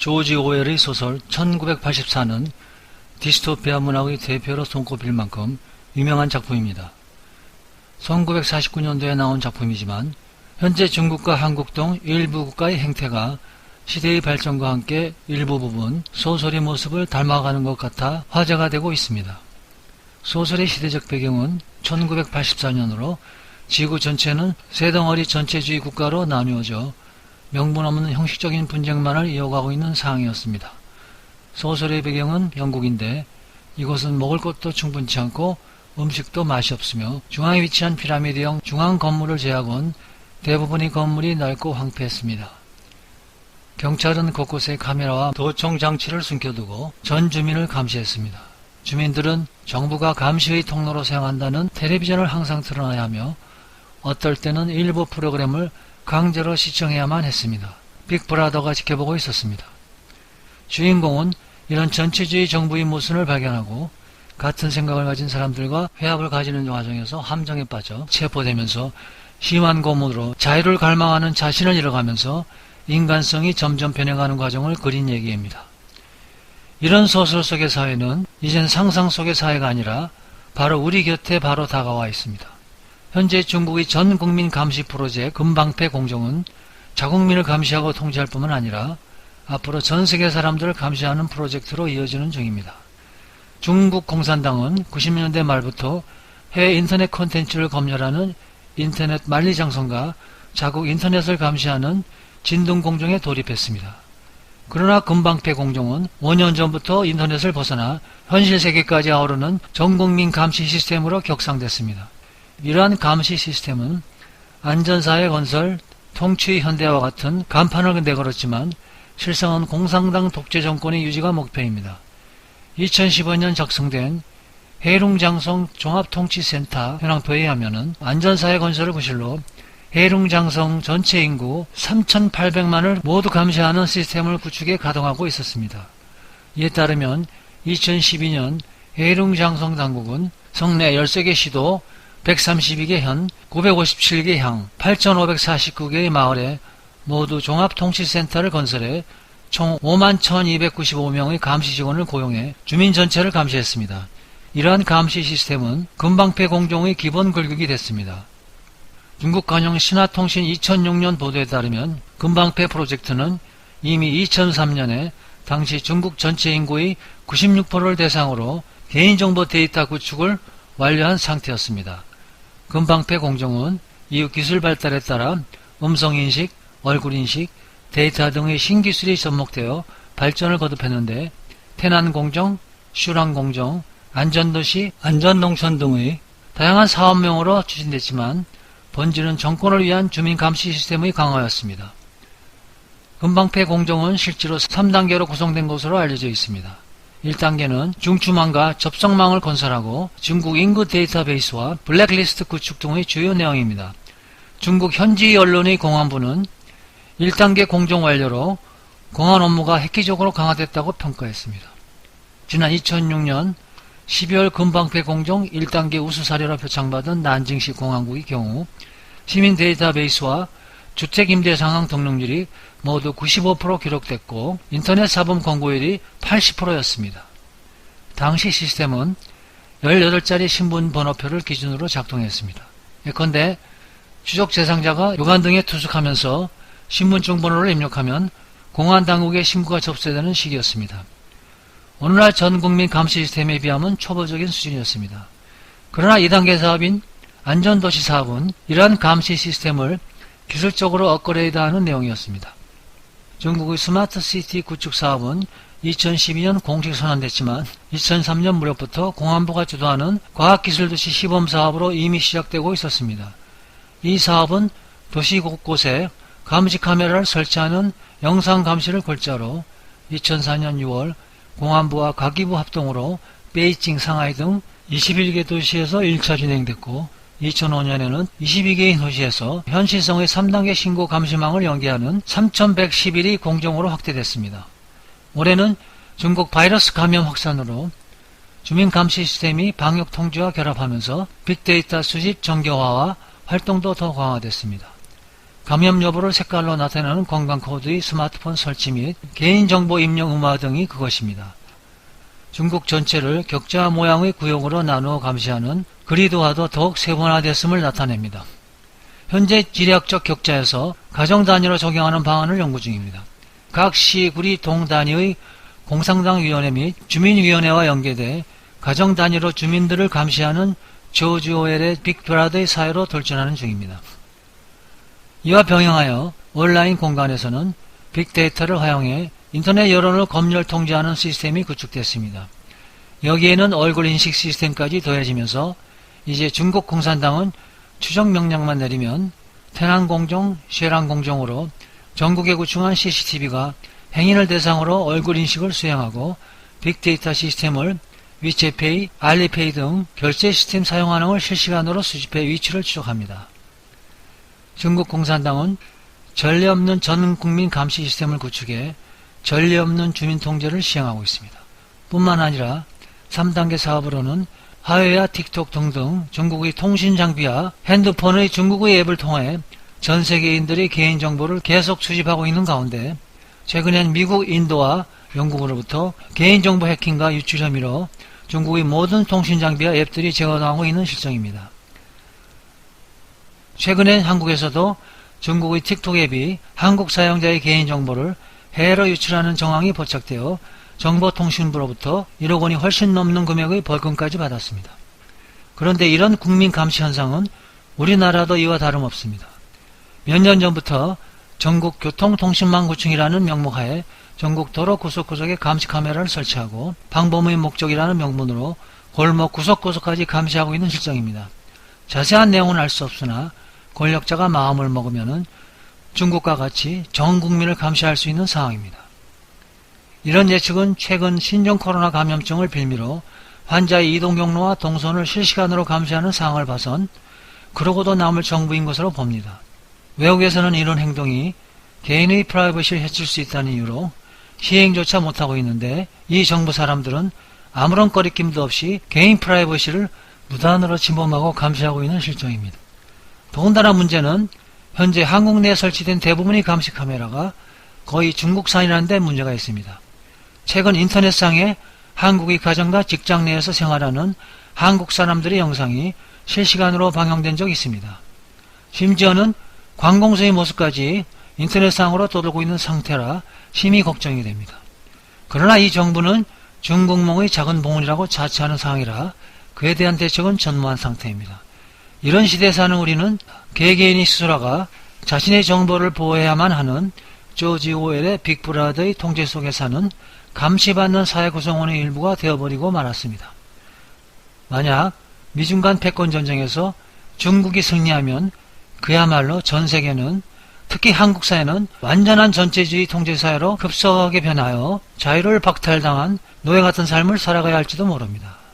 조지 오웰의 소설 1984는 디스토피아 문학의 대표로 손꼽힐 만큼 유명한 작품입니다. 1949년도에 나온 작품이지만 현재 중국과 한국 등 일부 국가의 행태가 시대의 발전과 함께 일부 부분 소설의 모습을 닮아가는 것 같아 화제가 되고 있습니다. 소설의 시대적 배경은 1984년으로 지구 전체는 세 덩어리 전체주의 국가로 나누어져 명분 없는 형식적인 분쟁만을 이어가고 있는 상황이었습니다. 소설의 배경은 영국인데 이곳은 먹을 것도 충분치 않고 음식도 맛이 없으며 중앙에 위치한 피라미드형 중앙 건물을 제외하곤 대부분의 건물이 낡고 황폐했습니다. 경찰은 곳곳에 카메라와 도청 장치를 숨겨두고 전 주민을 감시했습니다. 주민들은 정부가 감시의 통로로 사용한다는 텔레비전을 항상 틀어놔야 하며 어떨 때는 일부 프로그램을 강제로 시청해야만 했습니다. 빅브라더가 지켜보고 있었습니다. 주인공은 이런 전체주의 정부의 모순을 발견하고 같은 생각을 가진 사람들과 회합을 가지는 과정에서 함정에 빠져 체포되면서 심한 고문으로 자유를 갈망하는 자신을 잃어가면서 인간성이 점점 변해가는 과정을 그린 얘기입니다. 이런 소설 속의 사회는 이젠 상상 속의 사회가 아니라 바로 우리 곁에 바로 다가와 있습니다. 현재 중국의 전 국민 감시 프로젝트 금방패 공정은 자국민을 감시하고 통제할 뿐만 아니라 앞으로 전 세계 사람들을 감시하는 프로젝트로 이어지는 중입니다. 중국 공산당은 90년대 말부터 해외 인터넷 콘텐츠를 검열하는 인터넷 만리장성과 자국 인터넷을 감시하는 진등공정에 돌입했습니다. 그러나 금방패 공정은 5년 전부터 인터넷을 벗어나 현실 세계까지 아우르는 전국민 감시 시스템으로 격상됐습니다. 이러한 감시 시스템은 안전사회 건설, 통치 현대화와 같은 간판을 내걸었지만 실상은 공산당 독재 정권의 유지가 목표입니다. 2015년 작성된 해룽장성 종합통치센터 현황표에 의하면 안전사회 건설을 구실로 해룽장성 전체 인구 3,800만을 모두 감시하는 시스템을 구축해 가동하고 있었습니다. 이에 따르면 2012년 해룽장성 당국은 성내 13개 시도 132개 현 957개 향 8,549개의 마을에 모두 종합통치센터를 건설해 총 51,295명의 감시 직원을 고용해 주민 전체를 감시했습니다. 이러한 감시 시스템은 금방패 공정의 기본 글격이 됐습니다. 중국 관영 신화통신 2006년 보도에 따르면 금방패 프로젝트는 이미 2003년에 당시 중국 전체 인구의 96%를 대상으로 개인정보 데이터 구축을 완료한 상태였습니다. 금방패 공정은 이후 기술 발달에 따라 음성인식, 얼굴인식, 데이터 등의 신기술이 접목되어 발전을 거듭했는데 태난공정, 슈랑공정, 안전도시, 안전농촌 등의 다양한 사업명으로 추진됐지만 본질은 정권을 위한 주민감시 시스템의 강화였습니다. 금방패 공정은 실제로 3단계로 구성된 것으로 알려져 있습니다. 1단계는 중추망과 접속망을 건설하고 중국 인구 데이터베이스와 블랙리스트 구축 등의 주요 내용입니다. 중국 현지 언론의 공안부는 1단계 공정 완료로 공안 업무가 획기적으로 강화됐다고 평가했습니다. 지난 2006년 12월 금방패 공정 1단계 우수 사례로 표창받은 난징시 공안국의 경우 시민 데이터베이스와 주택 임대 상황 등록률이 모두 95% 기록됐고 인터넷 사범 권고율이 80%였습니다. 당시 시스템은 18자리 신분 번호표를 기준으로 작동했습니다. 예컨대 추적 대상자가 요관 등에 투숙하면서 신분증 번호를 입력하면 공안당국에 신고가 접수되는 시기였습니다. 오늘날 전국민 감시 시스템에 비하면 초보적인 수준이었습니다. 그러나 2단계 사업인 안전도시 사업은 이러한 감시 시스템을 기술적으로 업그레이드하는 내용이었습니다. 중국의 스마트시티 구축 사업은 2012년 공식 선언됐지만 2003년 무렵부터 공안부가 주도하는 과학기술도시 시범사업으로 이미 시작되고 있었습니다. 이 사업은 도시 곳곳에 감시 카메라를 설치하는 영상 감시를 골자로 2004년 6월 공안부와 과기부 합동으로 베이징, 상하이 등 21개 도시에서 1차 진행됐고 2005년에는 22개의 도시에서 현실성의 3단계 신고 감시망을 연계하는 3111이 공정으로 확대됐습니다. 올해는 중국 바이러스 감염 확산으로 주민 감시 시스템이 방역 통제와 결합하면서 빅데이터 수집 정교화와 활동도 더 강화됐습니다. 감염 여부를 색깔로 나타내는 건강코드의 스마트폰 설치 및 개인정보 입력 의무화 등이 그것입니다. 중국 전체를 격자 모양의 구역으로 나누어 감시하는 그리드화도 더욱 세분화됐음을 나타냅니다. 현재 지리학적 격자에서 가정 단위로 적용하는 방안을 연구 중입니다. 각 시, 구리, 동 단위의 공상당위원회 및 주민위원회와 연계돼 가정 단위로 주민들을 감시하는 조지 오웰의 빅브라더의 사회로 돌진하는 중입니다. 이와 병행하여 온라인 공간에서는 빅데이터를 활용해 인터넷 여론을 검열 통제하는 시스템이 구축됐습니다. 여기에는 얼굴 인식 시스템까지 더해지면서 이제 중국 공산당은 추적 명령만 내리면 테난공정, 쉐란공정으로 전국에 구축한 CCTV가 행인을 대상으로 얼굴 인식을 수행하고 빅데이터 시스템을 위챗페이, 알리페이 등 결제 시스템 사용하는 걸 실시간으로 수집해 위치를 추적합니다. 중국 공산당은 전례 없는 전 국민 감시 시스템을 구축해 전례 없는 주민 통제를 시행하고 있습니다. 뿐만 아니라 3단계 사업으로는 화웨이와 틱톡 등등 중국의 통신 장비와 핸드폰의 중국의 앱을 통해 전 세계인들의 개인정보를 계속 수집하고 있는 가운데 최근엔 미국, 인도와 영국으로부터 개인정보 해킹과 유출 혐의로 중국의 모든 통신 장비와 앱들이 제거당하고 있는 실정입니다. 최근엔 한국에서도 중국의 틱톡 앱이 한국 사용자의 개인정보를 해외로 유출하는 정황이 포착되어 정보통신부로부터 1억 원이 훨씬 넘는 금액의 벌금까지 받았습니다. 그런데 이런 국민 감시 현상은 우리나라도 이와 다름없습니다. 몇 년 전부터 전국 교통통신망 구축이라는 명목하에 전국 도로 구석구석에 감시 카메라를 설치하고 방범의 목적이라는 명분으로 골목 구석구석까지 감시하고 있는 실정입니다. 자세한 내용은 알 수 없으나 권력자가 마음을 먹으면 중국과 같이 전 국민을 감시할 수 있는 상황입니다. 이런 예측은 최근 신종 코로나 감염증을 빌미로 환자의 이동 경로와 동선을 실시간으로 감시하는 상황을 봐선 그러고도 남을 정부인 것으로 봅니다. 외국에서는 이런 행동이 개인의 프라이버시를 해칠 수 있다는 이유로 시행조차 못하고 있는데 이 정부 사람들은 아무런 거리낌도 없이 개인 프라이버시를 무단으로 침범하고 감시하고 있는 실정입니다. 더군다나 문제는 현재 한국 내에 설치된 대부분의 감시 카메라가 거의 중국산이라는 데 문제가 있습니다. 최근 인터넷상에 한국의 가정과 직장 내에서 생활하는 한국 사람들의 영상이 실시간으로 방영된 적이 있습니다. 심지어는 관공서의 모습까지 인터넷상으로 떠돌고 있는 상태라 심히 걱정이 됩니다. 그러나 이 정부는 중국몽의 작은 봉헌이라고 자처하는 상황이라 그에 대한 대책은 전무한 상태입니다. 이런 시대에 사는 우리는 개개인이 스스로가 자신의 정보를 보호해야만 하는 조지 오웰의 빅브라더의 통제 속에 사는 감시받는 사회 구성원의 일부가 되어버리고 말았습니다. 만약 미중 간 패권전쟁에서 중국이 승리하면 그야말로 전 세계는 특히 한국 사회는 완전한 전체주의 통제사회로 급속하게 변하여 자유를 박탈당한 노예 같은 삶을 살아가야 할지도 모릅니다.